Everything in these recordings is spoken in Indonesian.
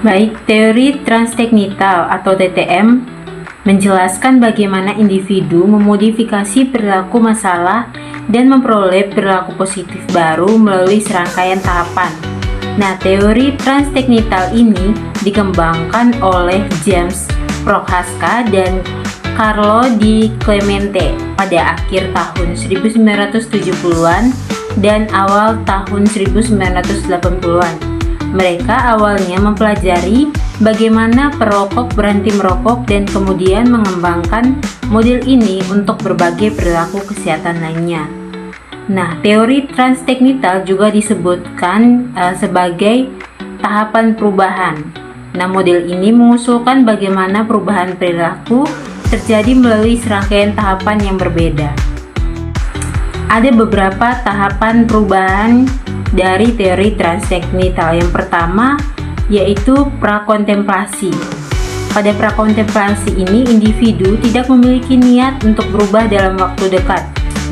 Baik, teori transteknital atau TTM menjelaskan bagaimana individu memodifikasi perilaku masalah dan memperoleh perilaku positif baru melalui serangkaian tahapan. Nah, teori transteknital ini dikembangkan oleh James Prochaska dan Carlo Di Clemente pada akhir tahun 1970-an dan awal tahun 1980-an. Mereka awalnya mempelajari bagaimana perokok berhenti merokok dan kemudian mengembangkan model ini untuk berbagai perilaku kesehatan lainnya. Nah, teori transteknital juga disebutkan sebagai tahapan perubahan. Nah, model ini mengusulkan bagaimana perubahan perilaku terjadi melalui serangkaian tahapan yang berbeda. Ada beberapa tahapan perubahan dari teori transteknital. Yang pertama yaitu prakontemplasi. Pada prakontemplasi ini, individu tidak memiliki niat untuk berubah dalam waktu dekat,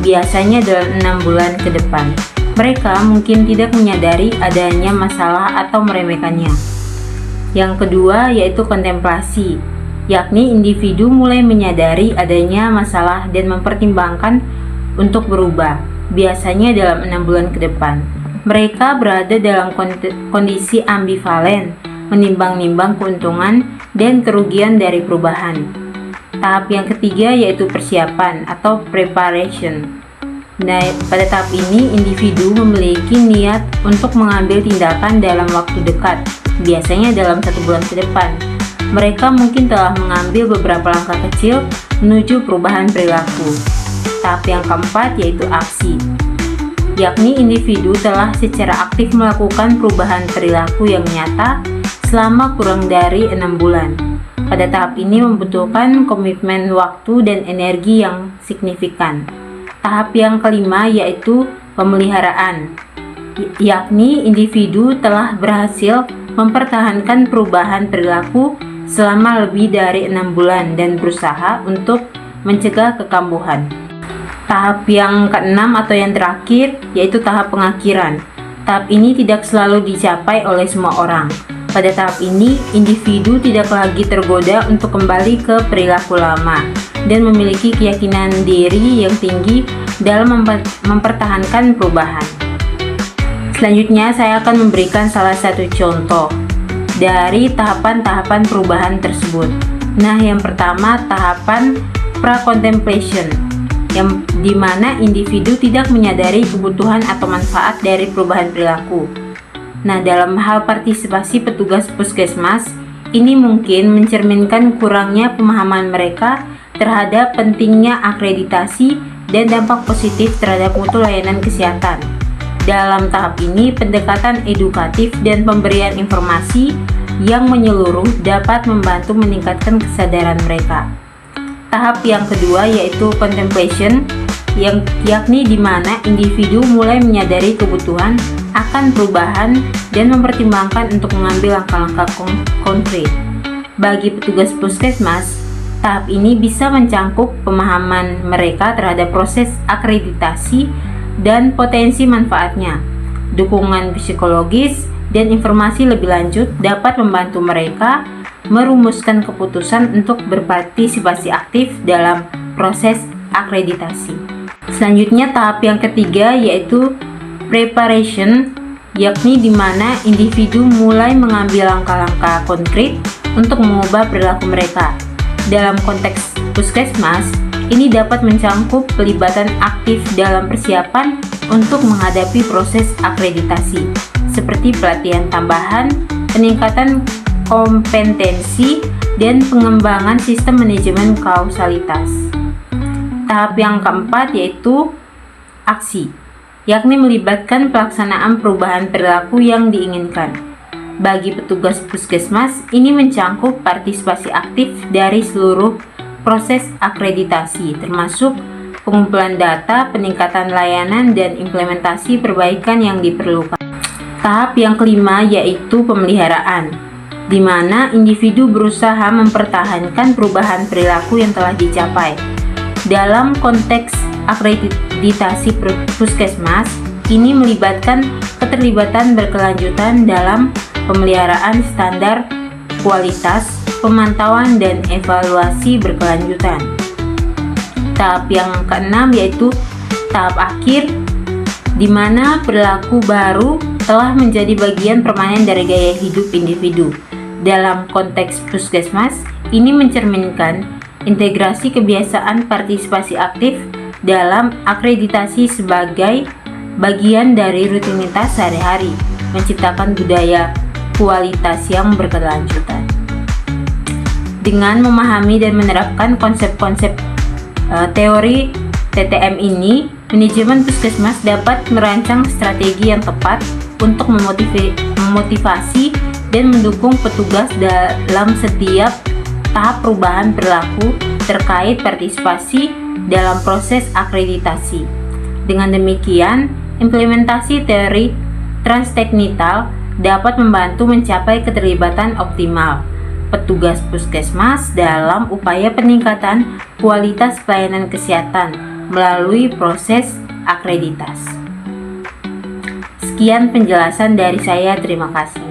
biasanya dalam 6 bulan ke depan. Mereka mungkin tidak menyadari adanya masalah atau meremehkannya. Yang kedua yaitu kontemplasi, yakni individu mulai menyadari adanya masalah dan mempertimbangkan untuk berubah, biasanya dalam 6 bulan ke depan. Mereka berada dalam kondisi ambivalen, menimbang-nimbang keuntungan dan kerugian dari perubahan. Tahap yang ketiga yaitu persiapan atau preparation. Nah, pada tahap ini individu memiliki niat untuk mengambil tindakan dalam waktu dekat, biasanya dalam 1 bulan ke depan. Mereka mungkin telah mengambil beberapa langkah kecil menuju perubahan perilaku. Tahap yang keempat yaitu aksi, yakni individu telah secara aktif melakukan perubahan perilaku yang nyata selama kurang dari 6 bulan. Pada tahap ini membutuhkan komitmen waktu dan energi yang signifikan. Tahap yang kelima yaitu pemeliharaan, yakni individu telah berhasil mempertahankan perubahan perilaku selama lebih dari 6 bulan dan berusaha untuk mencegah kekambuhan. Tahap yang keenam atau yang terakhir yaitu tahap pengakhiran. Tahap ini tidak selalu dicapai oleh semua orang. Pada tahap ini, individu tidak lagi tergoda untuk kembali ke perilaku lama dan memiliki keyakinan diri yang tinggi dalam mempertahankan perubahan. Selanjutnya, saya akan memberikan salah satu contoh dari tahapan-tahapan perubahan tersebut. Nah, yang pertama tahapan pra-contemplation, yang dimana individu tidak menyadari kebutuhan atau manfaat dari perubahan perilaku. Nah, dalam hal partisipasi petugas puskesmas, ini mungkin mencerminkan kurangnya pemahaman mereka terhadap pentingnya akreditasi dan dampak positif terhadap mutu layanan kesehatan. Dalam tahap ini, pendekatan edukatif dan pemberian informasi yang menyeluruh dapat membantu meningkatkan kesadaran mereka. Tahap yang kedua yaitu contemplation, yakni di mana individu mulai menyadari kebutuhan akan perubahan dan mempertimbangkan untuk mengambil langkah-langkah konkret. Bagi petugas puskesmas, tahap ini bisa mencangkup pemahaman mereka terhadap proses akreditasi dan potensi manfaatnya. Dukungan psikologis dan informasi lebih lanjut dapat membantu mereka merumuskan keputusan untuk berpartisipasi aktif dalam proses akreditasi. Selanjutnya tahap yang ketiga yaitu preparation, yakni di mana individu mulai mengambil langkah-langkah konkret untuk mengubah perilaku mereka. Dalam konteks puskesmas, ini dapat mencangkup pelibatan aktif dalam persiapan untuk menghadapi proses akreditasi, seperti pelatihan tambahan, peningkatan kompetensi, dan pengembangan sistem manajemen kausalitas. Tahap yang keempat yaitu aksi, yakni melibatkan pelaksanaan perubahan perilaku yang diinginkan. Bagi petugas puskesmas, ini mencangkup partisipasi aktif dari seluruh proses akreditasi, termasuk pengumpulan data, peningkatan layanan, dan implementasi perbaikan yang diperlukan. Tahap yang kelima yaitu pemeliharaan, di mana individu berusaha mempertahankan perubahan perilaku yang telah dicapai. Dalam konteks akreditasi puskesmas, ini melibatkan keterlibatan berkelanjutan dalam pemeliharaan standar kualitas, pemantauan, dan evaluasi berkelanjutan. Tahap yang keenam yaitu tahap akhir, di mana perilaku baru telah menjadi bagian permanen dari gaya hidup individu. Dalam konteks puskesmas, ini mencerminkan integrasi kebiasaan partisipasi aktif dalam akreditasi sebagai bagian dari rutinitas sehari-hari, menciptakan budaya kualitas yang berkelanjutan. Dengan memahami dan menerapkan konsep-konsep teori TTM ini, manajemen puskesmas dapat merancang strategi yang tepat untuk memotivasi dan mendukung petugas dalam setiap tahap perubahan perilaku terkait partisipasi dalam proses akreditasi. Dengan demikian, implementasi teori transteknital dapat membantu mencapai keterlibatan optimal petugas puskesmas dalam upaya peningkatan kualitas pelayanan kesehatan melalui proses akreditasi. Sekian penjelasan dari saya, terima kasih.